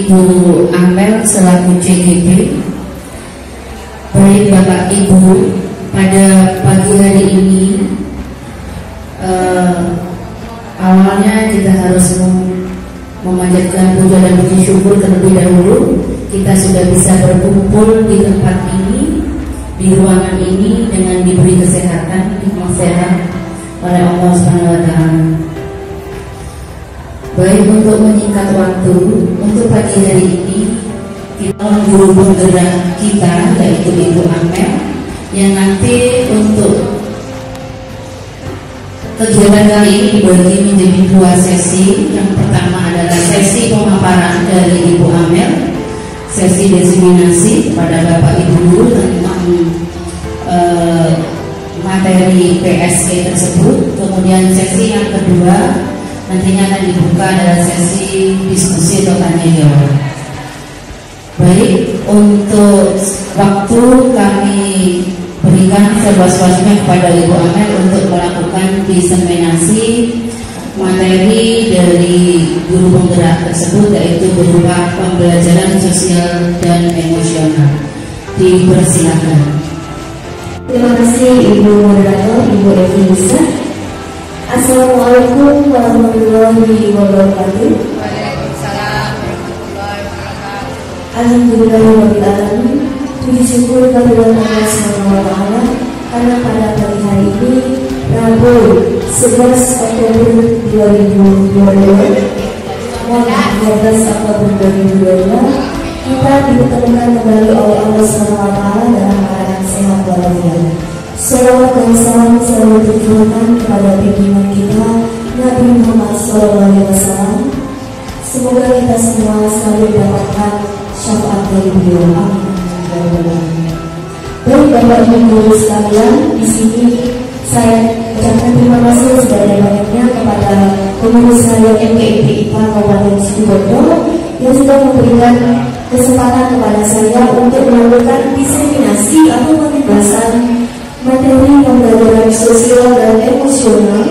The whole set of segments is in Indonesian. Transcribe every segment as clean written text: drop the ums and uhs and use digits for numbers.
Ibu Amel selaku CGP. Baik Bapak Ibu, pada pagi hari ini awalnya kita harus memanjatkan puja dan puji syukur terlebih dahulu. Kita sudah bisa berkumpul di tempat ini, di ruangan ini dengan diberi kesehatan, hikmah sehat oleh Allah SWT. Baik, untuk menyingkat waktu, untuk pagi hari ini kita juru penggerak kita yaitu Ibu Amel, yang nanti untuk kegiatan kali ini dibagi menjadi dua sesi. Yang pertama adalah sesi pemaparan dari Ibu Amel, sesi diseminasi kepada Bapak Ibu guru tentang materi PSK tersebut. Kemudian sesi yang kedua nantinya akan dibuka adalah sesi diskusi atau tanya jawab. Baik, untuk waktu kami berikan seluas-luasnya kepada Ibu Amel untuk melakukan diseminasi materi dari guru penggerak tersebut, yaitu berupa pembelajaran sosial dan emosional. Dipersilakan. Terima kasih Ibu Moderator, Ibu Evi Nisa. Assalamualaikum warahmatullahi wabarakatuh. Waalaikumsalam warahmatullahi wabarakatuh. Alhamdulillahirrahmanirrahim. Puji syukur kepada Allah SWT karena pada pagi hari ini Rabu 11 Oktober 2022 kita ditemukan kembali oleh Allah SWT dalam keadaan sehat walafiat. Salawat dan salam selalu ditujukan kepada pimpinan kita Nabi Muhammad SAW. Semoga kita semua selalu mendapatkan syafaat dari beliau. Amin. Baik Bapak Ibu guru sekalian, di sini saya ucapkan terima kasih sebanyak-banyaknya kepada pengurus harian MKIP IPA Kabupaten Situbondo yang sudah memberikan kesempatan kepada saya untuk melakukan diseminasi atau penugasan materi pembelajaran sosial dan emosional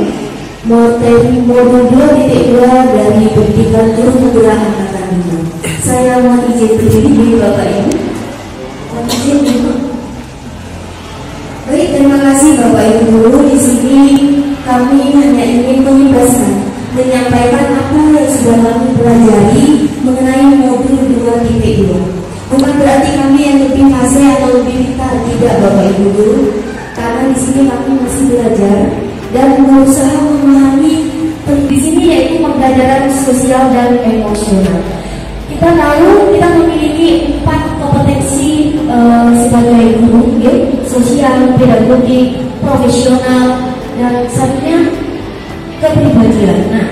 materi modul 2.2 dari pendidikan juru penggerak angkatan 5. Saya mohon izin berdiri Bapak Ibu. Baik, terima kasih Bapak Ibu guru. Di sini kami hanya ingin menyampaikan apa yang sudah kami pelajari mengenai modul 2.2. Bukan berarti kami yang lebih fasih atau lebih pintar, tidak Bapak Ibu guru. Karena di sini kami masih belajar dan berusaha memahami di sini yaitu pembelajaran sosial dan emosional. Kita tahu kita memiliki 4 kompetensi sebagai guru, sosial, pedagogik, profesional, dan satunya kepribadian. Nah,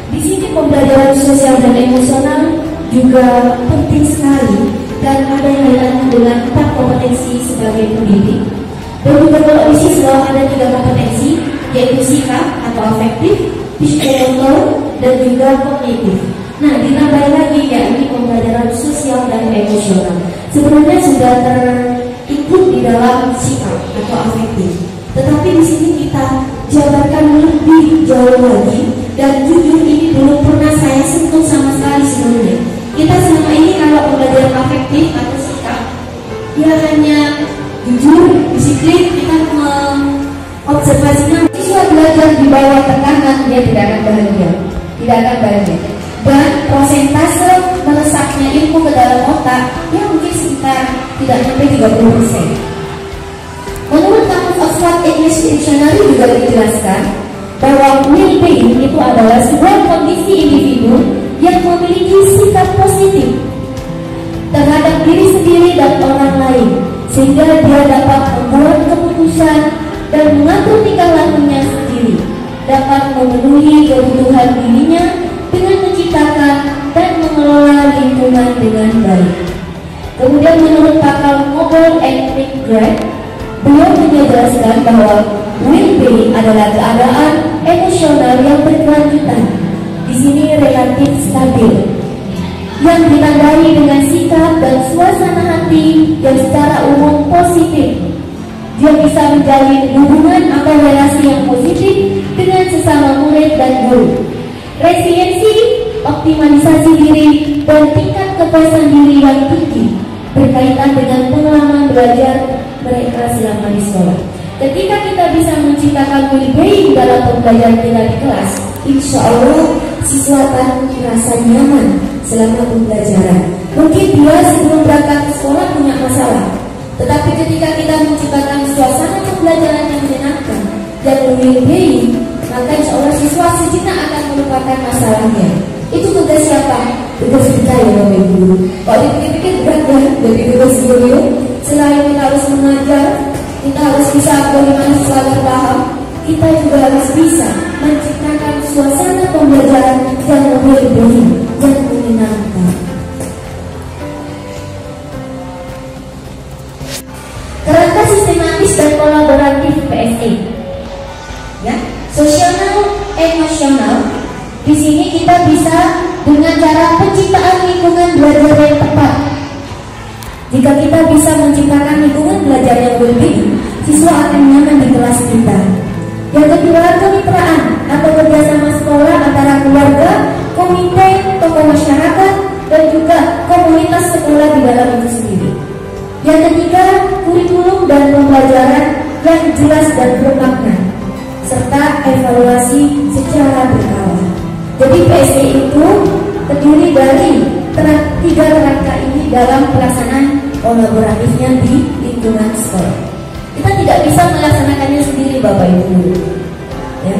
di sini pembelajaran sosial dan emosional juga penting sekali dan ada yang kaitannya dengan 4 kompetensi sebagai pendidik. Dan juga kalau di sini ada 3 kompetensi, yaitu sikap atau afektif, psikomotor, dan juga kognitif. Nah, ditambah lagi yakni pembelajaran sosial dan emosional. Sebenarnya sudah terikut di dalam sikap atau afektif, tetapi di sini kita jabarkan lebih jauh lagi. Dan jujur ini belum pernah saya sentuh sama sekali sebelumnya. Kita selama ini kalau pembelajaran afektif atau sikap, ya hanya jujur, disiplin, kita mengobservasinya. Siswa belajar di bawah tekanan, dia tidak akan bahagia. Dan prosentase melesatnya ilmu ke dalam otak yang mungkin sekitar tidak sampai 30%. Menurut kamus Oxford English Dictionary juga dijelaskan bahwa well-being itu adalah sebuah kondisi individu yang memiliki sikap positif terhadap diri sendiri dan orang lain, sehingga dia dapat membuat keputusan dan mengatur tingkah lakunya sendiri, dapat memenuhi kebutuhan dirinya dengan menciptakan dan mengelola lingkungan dengan baik. Kemudian menurut pakar Nobel and McGrath, beliau menjelaskan bahwa well-being adalah keadaan emosional yang berkelanjutan, di sini relatif stabil, yang ditandai dengan sikap dan suasana hati yang secara umum positif. Dia bisa menjalin hubungan atau relasi yang positif dengan sesama murid dan guru. Resiliensi optimalisasi diri, dan tingkat kepuasan diri yang tinggi berkaitan dengan pengalaman belajar mereka selama di sekolah. Ketika kita bisa menciptakan well-being dalam pembelajaran kita di kelas, insya Allah siswa akan merasa nyaman selama pembelajaran. Mungkin dia sebelum berangkat ke sekolah punya masalah, tetapi ketika kita menciptakan suasana pembelajaran yang menyenangkan dan well-being, maka insya Allah siswa sejenak akan melupakan masalahnya. Itu tugas siapa? Tugas kita ya Bapak Ibu. Kalau dipikir-pikir berat ya, dari tugas beliau. Selain kita harus mengajar, kita harus bisa bagaimana siswa terpaham, kita juga harus bisa menciptakan suasana pembelajaran yang well-being, yang menyenangkan. Kerangka sistematis dan kolaboratif PSE, ya, sosial emosional. Di sini kita bisa dengan cara penciptaan lingkungan belajar yang tepat. Jika kita bisa menciptakan lingkungan belajar yang well-being, siswa akan nyaman di kelas kita. Yang kedua, kemitraan atau kerjasama sekolah antara keluarga, komite, tokoh masyarakat, dan juga komunitas sekolah di dalam itu sendiri. Yang ketiga, kurikulum dan pembelajaran yang jelas dan bermakna, serta evaluasi secara berkala. Jadi PSE itu terdiri dari tiga kerangka ini dalam pelaksanaan kolaboratifnya di lingkungan sekolah. Kita tidak bisa melaksanakannya sendiri Bapak Ibu. Ya.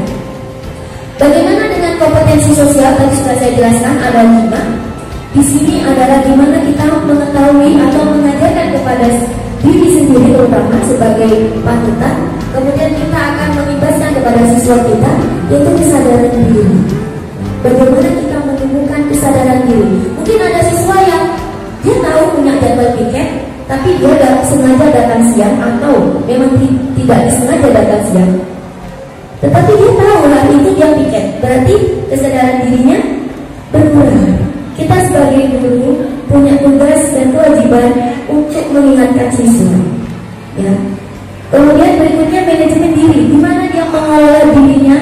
Bagaimana dengan kompetensi sosial tadi sudah saya jelaskan ada 5. Di sini adalah gimana kita mengetahui atau mengajarkan kepada diri sendiri terutama sebagai panutan. Kemudian kita akan mengimbaskan kepada siswa kita yaitu kesadaran diri. Bagaimana kita menumbuhkan kesadaran diri? Mungkin ada siswa yang dia tahu punya jadwal piket, tapi dia sengaja datang siang atau memang tidak disengaja datang siang. Tetapi dia tahu hari itu dia piket, berarti kesadaran dirinya berkurang. Kita sebagai guru punya tugas dan kewajiban untuk mengingatkan siswa. Ya. Kemudian berikutnya manajemen diri, di mana dia mengelola dirinya,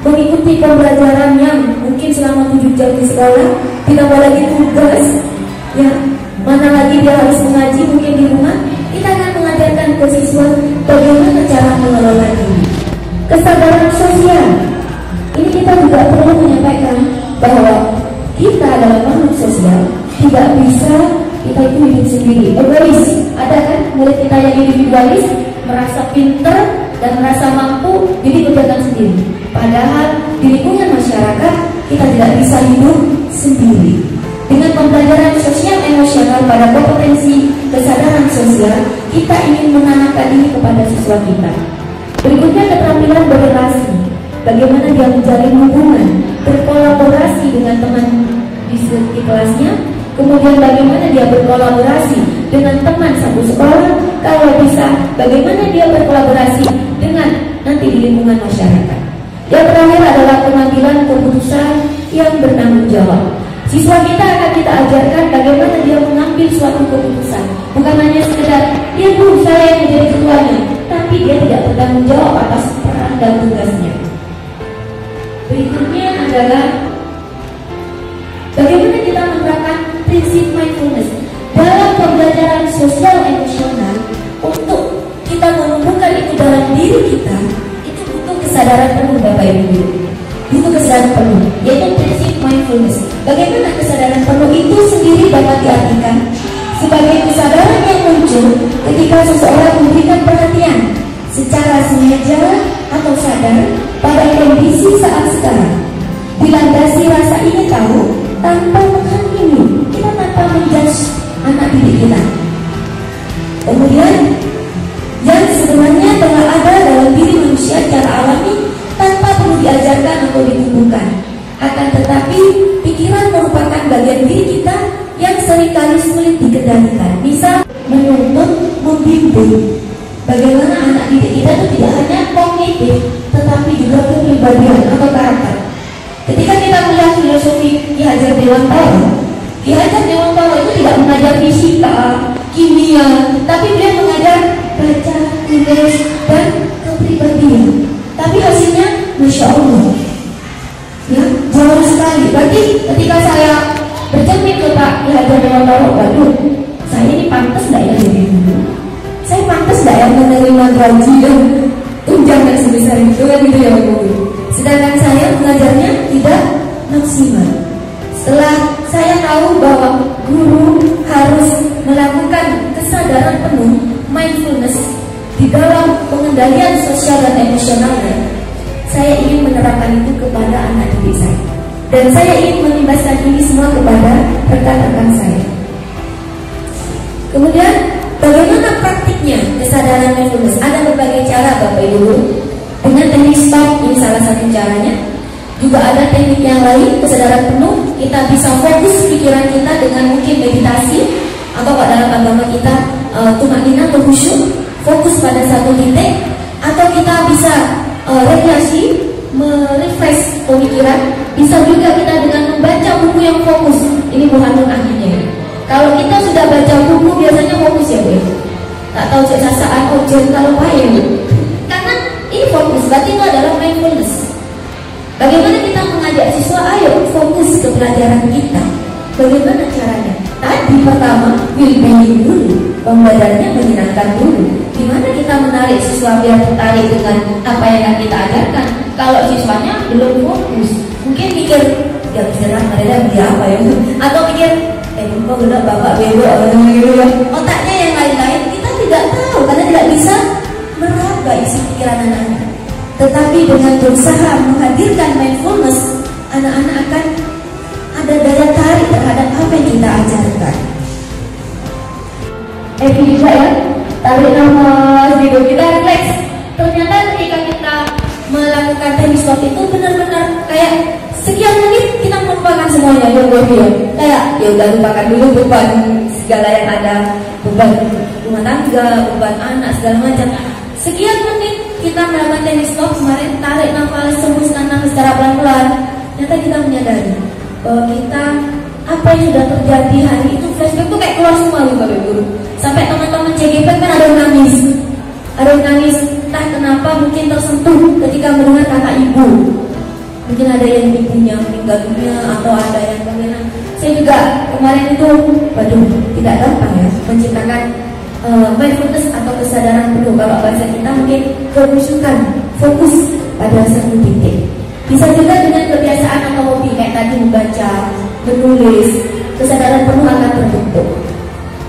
mengikuti pembelajaran yang mungkin selama 7 jam di sekolah, ditambah lagi tugas, ya, mana lagi dia harus mengaji mungkin di rumah. Kita akan mengajarkan ke siswa bagaimana cara mengelola diri. Kesadaran sosial, ini kita juga perlu menyampaikan bahwa kita adalah makhluk sosial, tidak bisa kita itu hidup sendiri. Egois, ada kan murid kita yang individualis, merasa pinter dan merasa mampu, jadi kerjakan sendiri. Padahal di lingkungan masyarakat kita tidak bisa hidup sendiri. Dengan pembelajaran sosial emosional pada kompetensi kesadaran sosial, kita ingin menanamkan ini kepada siswa kita. Berikutnya keterampilan berrelasi, bagaimana dia menjalin hubungan, berkolaborasi dengan teman di kelasnya, kemudian bagaimana dia berkolaborasi dengan teman satu sekolah, kalau bisa bagaimana dia berkolaborasi dengan nanti di lingkungan masyarakat. Yang terakhir adalah pengambilan keputusan yang bertanggung jawab. Siswa kita akan kita ajarkan bagaimana dia mengambil suatu keputusan, bukan hanya sekedar dia guru saya yang menjadi ketuanya, tapi dia tidak bertanggung jawab atas peran dan tugasnya. Berikutnya adalah bagaimana kita menerapkan prinsip mindfulness dalam pembelajaran sosial emosional. Untuk kita menumbuhkan itu dalam diri kita, itu butuh kesadaran penuh Bapak Ibu. Butuh kesadaran penuh, yaitu prinsip mindfulness. Bagaimana kesadaran penuh itu sendiri dapat diartikan sebagai kesadaran yang muncul ketika seseorang memberikan perhatian secara sengaja atau sadar pada kondisi saat sekarang, dilandasi rasa ingin tahu tanpa menghakimi, kita tanpa menjudge anak didik kita. Kemudian yang sebenarnya telah ada dalam diri manusia secara alami tanpa perlu diajarkan atau ditumbuhkan. Akan tetapi pikiran merupakan bagian diri kita yang seringkali sulit dikendalikan. Misal menuntut, membimbing. Bagaimana anak didik kita itu tidak hanya kognitif, tetapi juga kepribadian atau karakter. Ketika kita melihat filosofi Ki Hajar Dewantara, Ki Hajar Dewantara itu tidak mengajar fisika, kimia, tapi dia mengajar baca, tulis, dan kepribadian. Tapi hasilnya, Masya Allah, ya, jauh sekali lagi. Berarti ketika saya bercermin ke Pak Ki Hajar Dewantara, waduh, saya ini pantas nggak ya jadi guru? Saya pantas nggak ya menerima gaji dan tunjangan sebesar itu kan gitu ya Pak Guru. Sedangkan saya mengajarnya tidak maksimal. Setelah saya tahu bahwa guru harus melakukan kesadaran penuh mindfulness di dalam pengendalian sosial dan emosionalnya, saya ingin menerapkan itu kepada anak didik saya. Dan saya ingin mengimbaskan ini semua kepada rekan-rekan saya. Kemudian bagaimana praktiknya kesadaran mindfulness? Ada berbagai cara Bapak Ibu. Dengan teknik stop, ini salah satu caranya. Juga ada teknik yang lain, kesadaran penuh. Kita bisa fokus pikiran kita dengan mungkin meditasi, atau kalau dalam agama kita tumanina atau khusyuk, fokus pada satu titik. Atau kita bisa rekreasi, merefresh pemikiran. Bisa juga kita dengan membaca buku yang fokus. Ini bukan akhirnya. Kalau kita sudah baca buku biasanya fokus ya Bu. Tak tahu cek sasaan ojen kalau payah Bu. Karena ini fokus, berarti itu adalah mindfulness. Bagaimana kita mengajak siswa, ayo fokus ke pelajaran kita. Bagaimana caranya? Tadi pertama, will-being dulu, pembelajarannya menyenangkan dulu. Gimana kita menarik siswa biar tertarik dengan apa yang akan kita ajarkan? Kalau siswanya belum fokus, mungkin mikir, ya beneran mereka dia apa ya? Atau mikir, kok udah bapak bego, otaknya yang lain-lain kita tidak tahu karena tidak bisa meraba isi pikiran anak-anak. Tetapi dengan berusaha menghadirkan mindfulness, anak-anak akan ada daya tarik terhadap apa yang kita ajarkan. Juga ya, tarik nafas, gitu, kita relax. Ternyata ketika kita melakukan teknik stop itu benar-benar kayak sekian menit kita melupakan semuanya, ya. Kayak ya udah lupakan dulu beban segala yang ada, beban rumah tangga, beban anak segala macam. Sekian menit kita melakukan teknik stop kemarin, tarik nafas, hembuskan nafas secara pelan-pelan. Ternyata kita menyadari bahwa kita apa yang sudah terjadi hari itu flashback tuh kayak keluar semua Bapak Ibu. Sampai teman-teman CGP kan ada yang nangis, entah kenapa mungkin tersentuh ketika mendengar kata ibu. Mungkin ada yang ibunya meninggal dunia atau ada yang bagaimana. Saya juga kemarin itu, waduh, tidak gampang ya menciptakan mindfulness atau kesadaran penuh. Kalau bahasa kita mungkin kerusukan, fokus pada satu titik. Bisa juga dengan kebiasaan atau hobi kayak tadi membaca, menulis, kesadaran penuh akan terbentuk.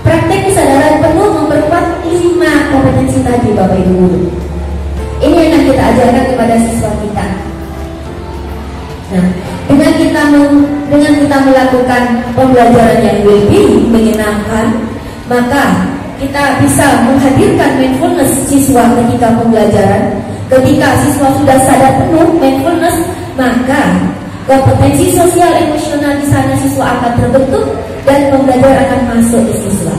Praktek kesadaran penuh memperkuat 5 kompetensi tadi Bapak Ibu. Ini yang akan kita ajarkan kepada siswa kita. Nah, dengan kita melakukan pembelajaran yang lebih menyenangkan, maka kita bisa menghadirkan mindfulness siswa ketika pembelajaran. Ketika siswa sudah sadar penuh mindfulness, maka kompetensi sosial emosional di sana siswa akan terbentuk dan pembelajaran akan masuk ke siswa.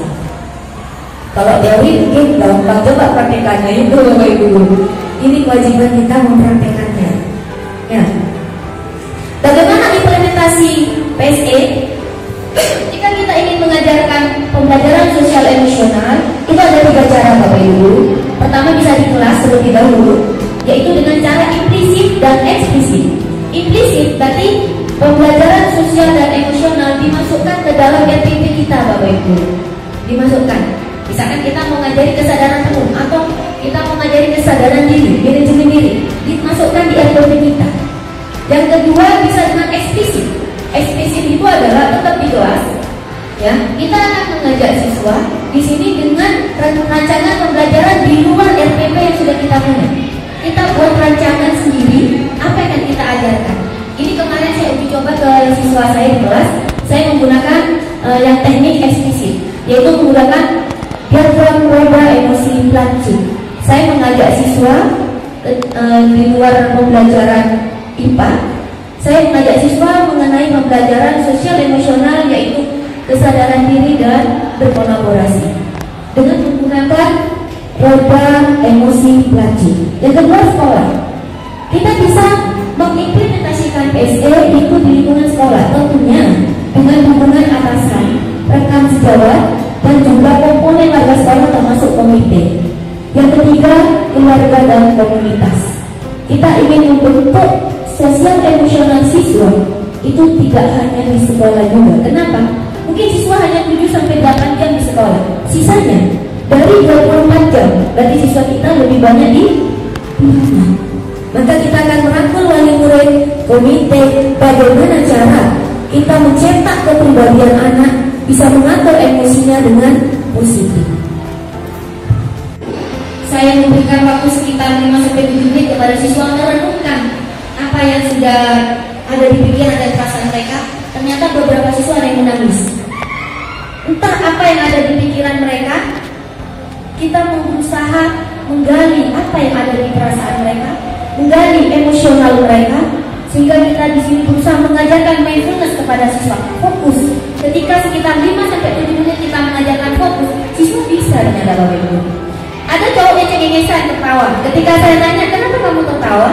Kalau teori mungkin gampang, coba praktekannya itu Bapak Ibu. Ini kewajiban kita mempraktekannya. Ya. Bagaimana implementasi PSE? Jika kita ingin mengajarkan pembelajaran sosial emosional, itu ada 3 cara Bapak Ibu. Pertama bisa di kelas terlebih dahulu, yaitu dengan cara implisit dan eksplisit. Implisit berarti pembelajaran sosial dan emosional dimasukkan ke dalam RPP kita Bapak Ibu. Dimasukkan. Misalkan kita mau ngajari kesadaran penuh atau kita mau ngajari kesadaran diri, manajemen diri, dimasukkan di RPP kita. Yang kedua bisa dengan eksplisit. Eksplisit itu adalah tetap di kelas. Ya, kita akan mengajak siswa di sini dengan rancangan pembelajaran di luar RPP yang sudah kita punya. Kita buat rancangan sendiri apa yang akan kita ajarkan. Ini kemarin saya uji coba ke siswa saya di kelas. Saya menggunakan yang teknik eksplisit, yaitu menggunakan diagram roda emosi planching. Saya mengajak siswa di luar pembelajaran IPA. Saya mengajak siswa mengenai pembelajaran sosial emosional, yaitu kesadaran diri dan berkolaborasi dengan menggunakan roda emosi planching. Yang kedua, sekolah. Kita bisa mengimplementasikan PSE itu di lingkungan sekolah, tentunya dengan dukungan atasan, rekan sejawat, dan juga komponen warga sekolah termasuk komite. Yang ketiga, keluarga dan komunitas. Kita ingin membentuk sosial emosional siswa itu tidak hanya di sekolah juga. Kenapa? Mungkin siswa hanya 7-8 jam di sekolah, sisanya dari 24 jam. Berarti siswa kita lebih banyak di rumah. Maka kita akan merangkul wali murid, komite, bagaimana cara kita mencetak kepribadian anak bisa mengatur emosinya dengan positif. Saya memberikan waktu sekitar 5-7 menit kepada siswa merenungkan apa yang sudah ada di pikiran dan perasaan mereka. Ternyata beberapa siswa ada yang menangis. Entah apa yang ada di pikiran mereka, kita berusaha menggali apa yang ada di perasaan mereka, menggali emosional mereka, sehingga kita di sini berusaha mengajarkan mindfulness kepada siswa. Fokus. Ketika sekitar 5-7 menit kita mengajarkan fokus, siswa bisa ternyata Bapak Ibu. Ada cowok yang cengengesan tertawa. Ketika saya tanya, kenapa kamu tertawa?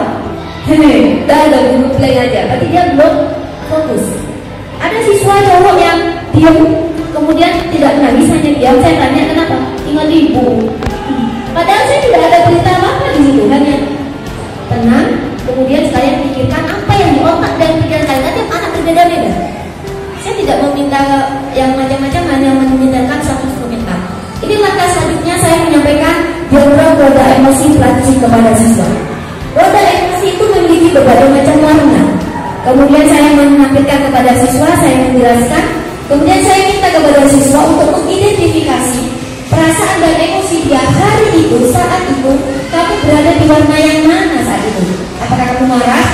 Hehe, dah ada guru play aja. Berarti dia belum fokus. Ada siswa cowok yang diam, kemudian tidak menangis, hanya diam. Saya tanya kenapa? Ingat ibu. Padahal saya tidak ada cerita apa-apa di situ, hanya tenang. Kemudian saya pikirkan apa yang di otak dan pikiran saya. Nanti anak berbeda-beda. Saya tidak meminta yang macam-macam, hanya memintakan satu komentar. Ini langkah selanjutnya saya menyampaikan diagram roda emosi praksi kepada siswa. Roda emosi itu memiliki berbagai macam warna. Kemudian saya menampilkan kepada siswa, saya menjelaskan. Kemudian saya minta kepada siswa untuk mengidentifikasi perasaan dan emosi dia hari itu, saat itu. Kamu berada di warna yang mana saat itu? Apakah kamu marah,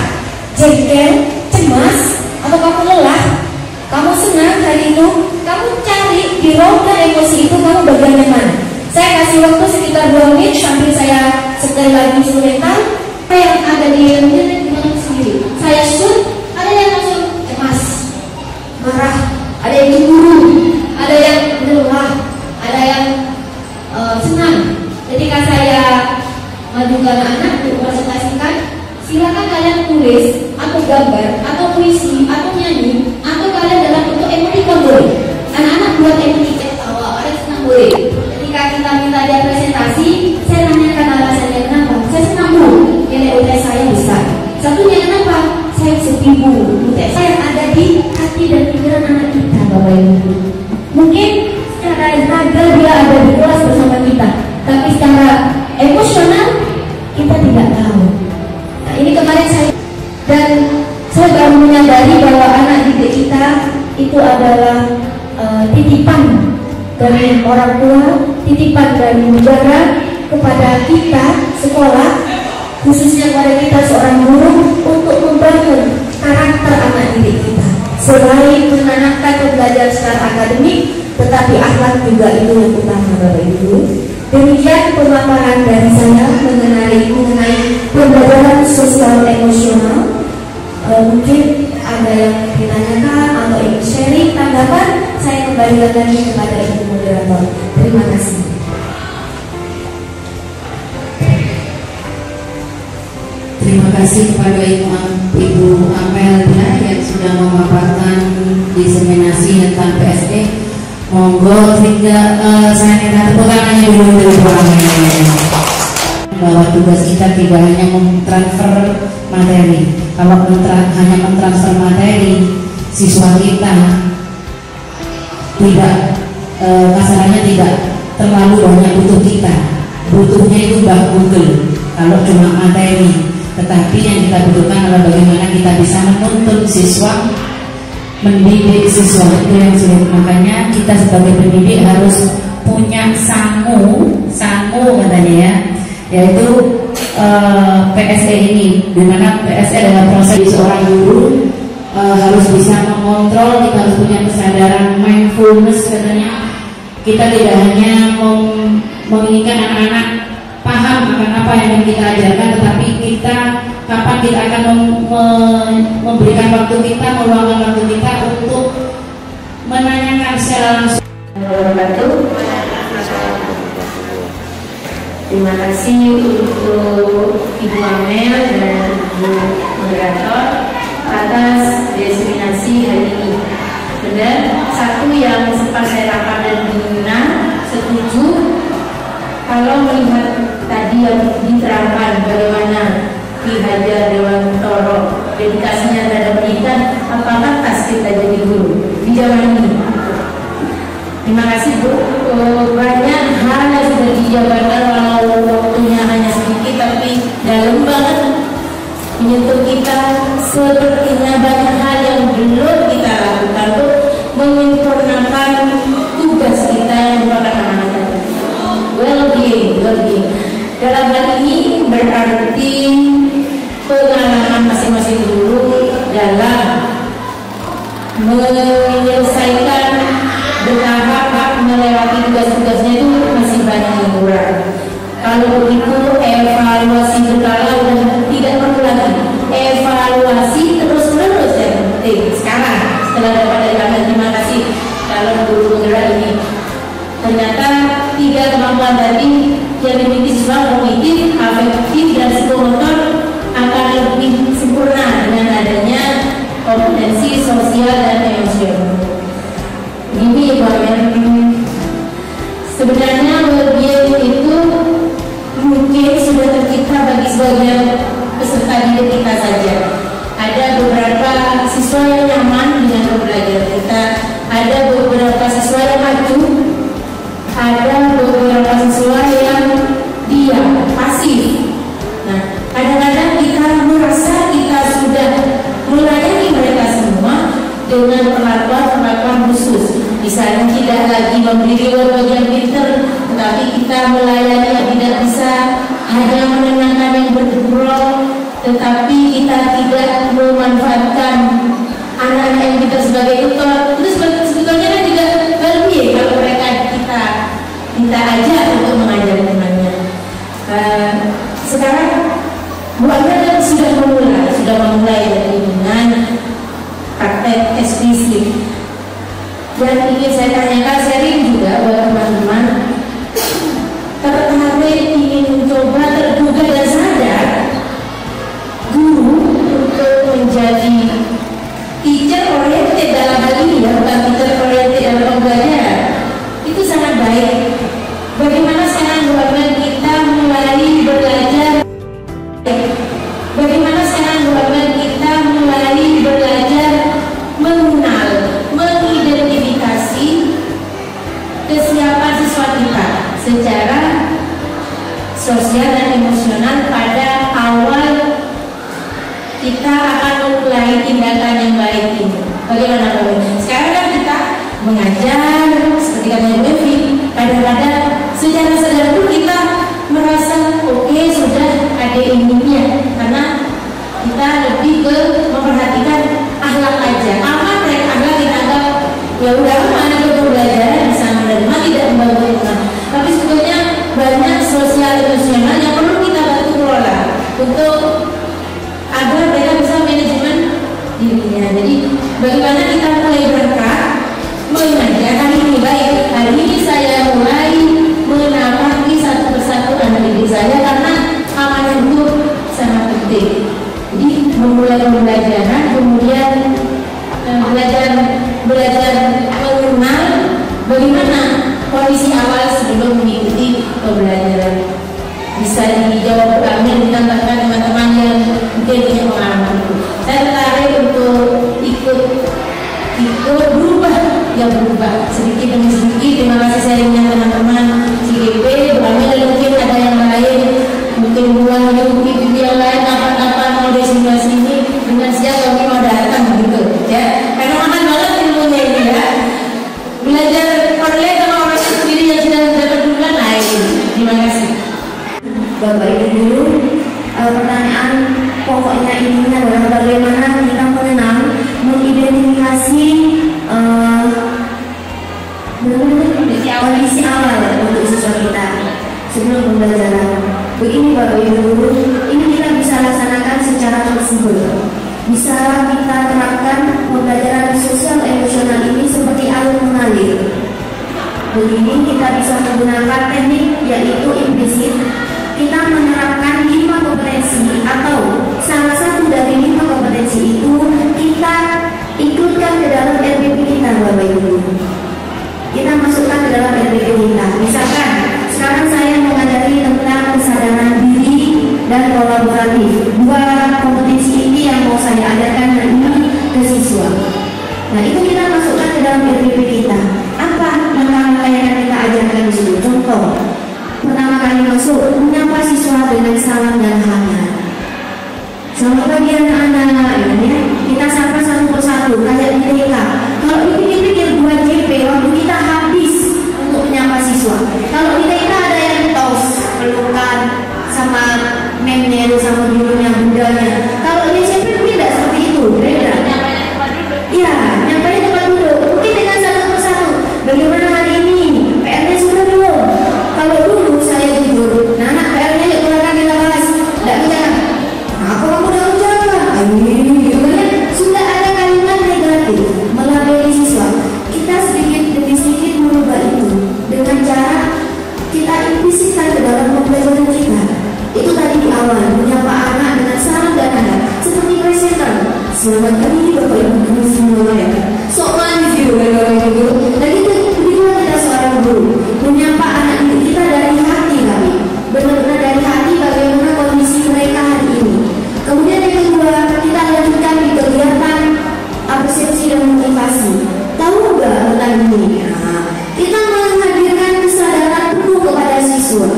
jengkel, cemas, atau kamu lelah? Kamu senang hari itu? Kamu cari di roda emosi itu kamu bagian yang mana? Saya kasih waktu sekitar 2 menit sambil saya sekali lagi instrumental. Apa yang ada di menit sendiri? Saya shoot, ada yang langsung cemas, marah, ada yang cemburu, ada yang lelah, ada yang senang. Ketika saya majukan anak untuk presentasikan, silakan kalian tulis atau gambar atau puisi atau nyanyi atau kalian dalam bentuk emoticon boleh. Anak-anak buat emoticon tawa, ada yang senang boleh. Ketika kita minta dia presentasi, saya tanyakan alasannya kenapa. Saya senang bu, nilai UTS saya besar. Satunya kenapa? Saya sedih bu, UTS saya ada di hati dan pikiran anak kita, Bapak Ibu. Mungkin secara raga dia ada di kelas bersama kita, tapi secara emosional kita tidak tahu. Nah, ini kemarin saya baru menyadari bahwa anak didik kita itu adalah titipan dari orang tua, titipan dari negara kepada kita sekolah, khususnya kepada kita seorang guru untuk membangun karakter anak didik kita. Selain menanamkan pembelajaran secara akademik, tetapi akhlak juga itu yang utama, Bapak Ibu. Demikian pemaparan dari saya mengenai pembelajaran sosial emosional. Mungkin ada yang ditanyakan atau ingin sharing tanggapan, saya kembalikan lagi kepada Ibu Moderator. Terima kasih. Terima kasih kepada Ibu Amelia yang sudah memaparkan diseminasi tentang PSE. Monggo saya minta tepuk tangannya dulu dari Ibu Amelia. Bahwa tugas kita tidak hanya mentransfer materi. Kalau hanya mentransfer materi, siswa kita tidak kasarannya tidak terlalu banyak butuh kita. Butuhnya itu bah Google. Kalau cuma materi, tetapi yang kita butuhkan adalah bagaimana kita bisa menuntun siswa, mendidik siswa. Itu yang sulit. Makanya kita sebagai pendidik harus punya sangu katanya ya, yaitu PSE ini, dimana PSE adalah proses seorang guru harus bisa mengontrol. Kita harus punya kesadaran mindfulness katanya. Kita tidak hanya menginginkan anak-anak paham akan apa yang kita ajarkan, tetapi kapan kita akan memberikan waktu kita, meluangkan waktu kita untuk menanyakan secara langsung. Terima kasih untuk Ibu Amel dan Ibu Moderator atas diseminasi hari ini. Benar, satu yang sempat saya rapat dan Bina setuju kalau melihat tadi yang diterangkan bagaimana Ki Hajar Dewantoro dedikasinya terhadap pendidikan, apakah Terima kasih Bu. Banyak hal yang sudah dijabarkan walau waktunya hanya sedikit tapi dalam banget menyentuh kita. Sepertinya banyak hal yang belum kita lakukan untuk menyempurnakan tugas kita yang merupakan amanah. Well-being. Dalam hal ini berarti pengalaman masing-masing dulu dalam menyelesaikan bertahap melewati tugas-tugasnya itu masih banyak yang kurang. Kalau begitu evaluasi berkala sudah tidak perlu lagi. Evaluasi terus-menerus yang penting. Sekarang setelah dapat dari kami, terima kasih calon guru penggerak ini. Ternyata 3 kemampuan tadi yang dimiliki siswa kognitif, afektif, dan psikomotor akan lebih sempurna dengan adanya kompetensi sosial dan emosional. Ini sebenarnya well-being itu mungkin sudah tercipta bagi sebagian peserta didik kita saja. Ada beberapa siswa yang nyaman dengan pembelajaran kita, ada beberapa siswa yang maju, ada beberapa siswa yang diam, pasif. Nah, kadang-kadang kita merasa kita sudah melayani mereka semua dengan perlakuan khusus. Misalnya tidak lagi memberi reward bagi yang pinter, tetapi kita melayani yang tidak bisa, hanya menenangkan yang bergebrol, tetapi kita tidak memanfaatkan anak-anak yang kita sebagai tutor. Itu sebetulnya kan juga well-being kalau mereka kita ajak untuk mengajar temannya. Sekarang Bu Amel sudah memulai dari dengan praktek eksplisit. Dan ingin saya tanyakan, sharing juga buat teman-teman tertarik ingin mencoba, tergugah dan sadar guru untuk menjadi teacher oriented dalam hal ini, ya, bukan teacher oriented dalam pembelajaran. Itu sangat baik. Bagaimana sekarang Bu Amel kita mulai belajar? Bagaimana sekarang Bu Amel kita mulai belajar mengenal, mengidentifikasi kesiapan siswa kita secara sosial dan emosional pada awal kita akan memulai tindakan yang baik ini. Bagaimana Bu? Sekarang kan kita mengajar seperti kata Bu Evi, kadang-kadang secara sadar pun kita merasa oke, sudah ada ininya, karena kita lebih ke memperhatikan akhlak aja. Aman dan akhlak kita anggap ya udah aman, itu pembelajaran bisa menerima, tidak membantu. Tapi sebetulnya banyak sosial emosional yang perlu kita bantu kelola untuk agar mereka bisa manajemen dirinya. Jadi bagaimana kita mulai berangkat mengajar hari ini baik. Hari ini saya mulai menapaki satu persatu anak didik saya karena amanah itu sangat penting. Jadi memulai pembelajaran, kemudian belajar mengenal bagaimana kondisi awal sebelum mengikuti pembelajaran. Bisa dijawab kami, ditambahkan teman-teman yang mungkin punya pengalaman itu. Saya tertarik untuk ikut berubah sedikit demi sedikit. Terima kasih sharingnya teman-teman CGP, kami dan mungkin ada yang lain, mungkin buah yang lain kapan-kapan mau di sini dengan siap kami mau datang gitu ya. Karena mahal banget ilmunya ini ya. Belajar online sama orang sendiri yang sudah dapat duluan lain. Terima kasih. Bapak Ibu guru, pertanyaan pokoknya ini adalah bagaimana kita mengenal, mengidentifikasi kondisi awal untuk siswa kita sebelum pembelajaran. Begini Bapak Ibu guru, ini kita bisa laksanakan secara fleksibel. Bisa kita terapkan pembelajaran sosial emosional ini seperti alur mengalir. Begini kita bisa menggunakan teknik yaitu implisit. Kita menerapkan 5 kompetensi atau salah satu dari 5 kompetensi itu kita ikutkan ke dalam RPP kita Bapak Ibu. Kita masukkan ke dalam RPP kita. Misalkan sekarang saya mengajari tentang kesadaran diri dan kolaboratif. 2 kompetensi ini yang mau saya ajarkan hari ini ke siswa. Nah itu kita masukkan ke dalam RPP kita. Apa langkah sampaikan di sini. Contoh, pertama kali masuk menyapa siswa dengan salam dan hangat. Selamat pagi anak-anak, ya. Kita sapa satu persatu kayak di TK. Kalau dipikir-pikir buat JP waktu kita habis untuk menyapa siswa. Kalau di TK ada yang tos, pelukan sama memnya itu sama gurunya, budanya. Kalau di SMP mungkin tidak seperti itu, beda. Iya, nyampainya tempat duduk. Mungkin dengan satu persatu. Bagaimana hari ini? PR-nya sudah belum? Kalau dulu saya jujur, nah PR-nya yuk keluarkan kita bahas. Tidak bisa. Apa kamu udah ucapkan? Sudah ada kalimat negatif melabeli siswa. Kita sedikit demi sedikit merubah itu dengan cara kita implisitkan ke dalam pembelajaran kita. Itu tadi di awal menyapa anak dengan salam dan hangat seperti presenter. Selamat pagi Bapak Ibu guru semua ya. Sok manis gitu Bapak Ibu. Dan itu begitulah kita seorang guru menyapa anak kita dari hati kami. Benar-benar dari hati bagaimana kondisi mereka hari ini. Kemudian yang kedua, kita lanjutkan di kegiatan apresiasi dan motivasi. Tahu nggak tentang ini? Nah, kita menghadirkan kesadaran penuh kepada siswa.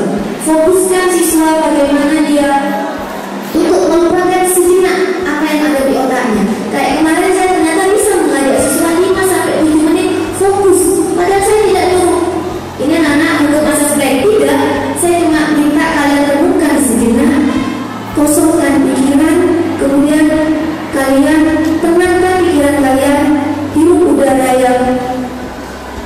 Fokuskan siswa bagaimana dia untuk melupakan sejenak apa yang ada di otaknya. Kayak kemarin saya ternyata bisa mengajak siswa 5-7 menit fokus. Padahal saya tidak tahu ini anak untuk masa sebaik tidak. Saya cuma minta kalian renungkan sejenak, kosongkan pikiran, kemudian kalian tenangkan pikiran kalian, hirup udara yang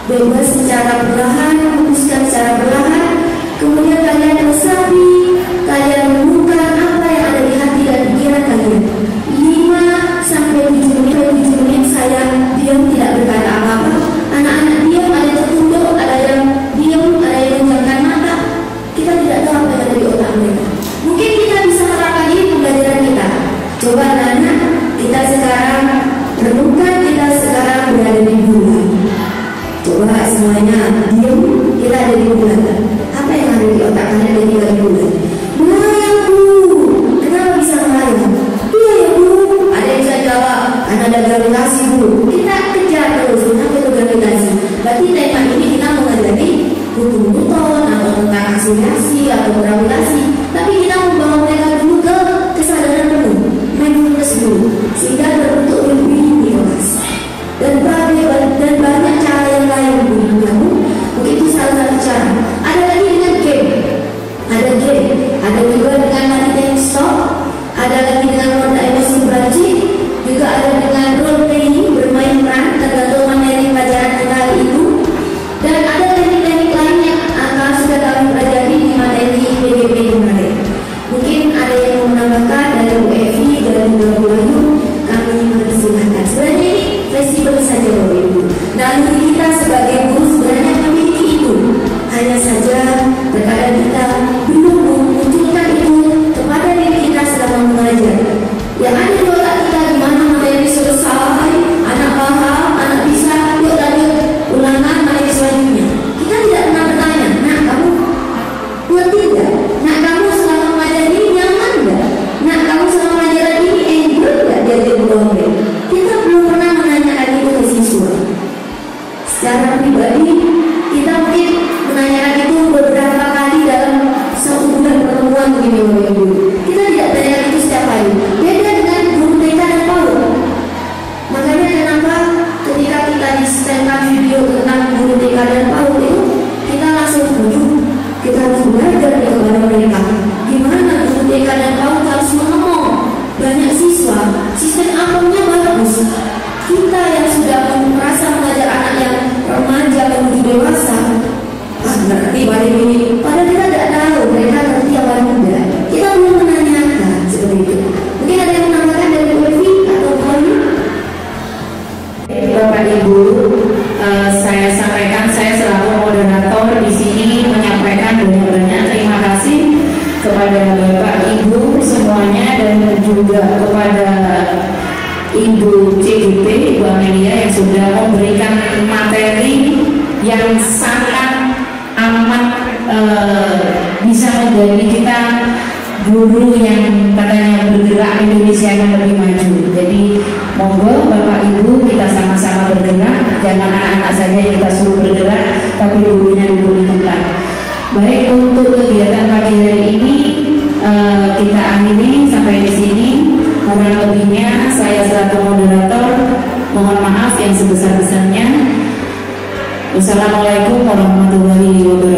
bebas secara perlahan, hembuskan secara perlahan, kemudian kalian resapi, kalian renungkan apa yang ada di hati dan pikiran kalian. 5-7 menit saya diam tidak berkata apa-apa. Anak-anak diam, ada yang tertunduk, ada yang diam, ada yang menjamkan mata. Kita tidak tahu apa yang ada di otak mereka. Mungkin kita bisa terapkan ini pembelajaran kita. Coba anak-anak, kita sekarang renungkan, kita sekarang berada di bulan. Coba semuanya diam, kita ada di bulan. Apa yang ada di otak kalian ketika di bulan? Melayang Bu. Kenapa bisa melayang? Iya ya Bu. Ada yang bisa jawab, karena ada gravitasi Bu. Kita kejar terus, kenapa itu gravitasi? Berarti tema ini kita mengajari hukum Newton atau tentang akselerasi atau gravitasi. Tapi kita membawa mereka dulu ke kesadaran penuh, mindfulness dulu, sehingga terbentuk lebih di kelas. Dan banyak cara yang lain Bu. Mungkin itu salah satu cara. Ada lagi dengan game. Ada juga dengan lari time stop. Ada lagi dengan roda emosi beraji. Juga ada dengan role playing, bermain peran tergantung materi pelajaran kita hari itu. Dan ada teknik-teknik lain yang sudah kami pelajari di materi PDP kemarin. Mungkin ada yang mau menambahkan dari Bu Evi, dari Bu Bayu, kami mempersilahkan. Sebenarnya ini fleksibel saja Bapak Ibu. Dan kita sebagai guru sebenarnya memiliki itu. Hanya saja terkadang kita belum memunculkan itu kepada diri kita selama mengajar. Yang ada di otak kita gimana materi selesai, anak paham, anak bisa, yuk lanjut ulangan materi selanjutnya. Kita tidak pernah bertanya, nak kamu ngerti tidak? Nak kamu selama mengajar ini nyaman tidak? Nak kamu selama mengajar ini enjoy tidak diajar berdoa? Kita belum pernah menanyakan itu ke siswa. Secara pribadi kita mungkin menanyakan itu beberapa kali dalam satu bulan pertemuan begini Bapak Ibu. Kita tidak tanyakan itu setiap hari. Beda dengan guru TK dan PAUD. Makanya kenapa ketika kita di-setelkan video tentang guru TK dan PAUD itu kita langsung setuju. Kita harus belajar kepada mereka gimana guru TK dan PAUD harus mengemong banyak siswa. Sistem apelnya bagus. Kita yang sudah merasa mengajar anak yang remaja menuju dewasa, ngerti paling ini. Padahal kita tidak tahu mereka ngerti apa tidak. Kita belum menanyakan seperti itu. Mungkin ada yang menambahkan dari Bu Evi atau Bu Bayu? Bapak Ibu, saya sampaikan saya selaku moderator di sini menyampaikan banyak-banyak terima kasih kepada Bapak Ibu semuanya dan juga kepada Ibu CDP, Ibu Amelia yang sudah memberikan materi yang sangat amat bisa menjadi kita guru yang katanya bergerak Indonesia yang lebih maju. Jadi monggo Bapak Ibu kita sama-sama bergerak, jangan anak-anak saja yang kita suruh bergerak, tapi gurunya dulu di tempat. sebesar-besarnya. Wassalamualaikum warahmatullahi wabarakatuh.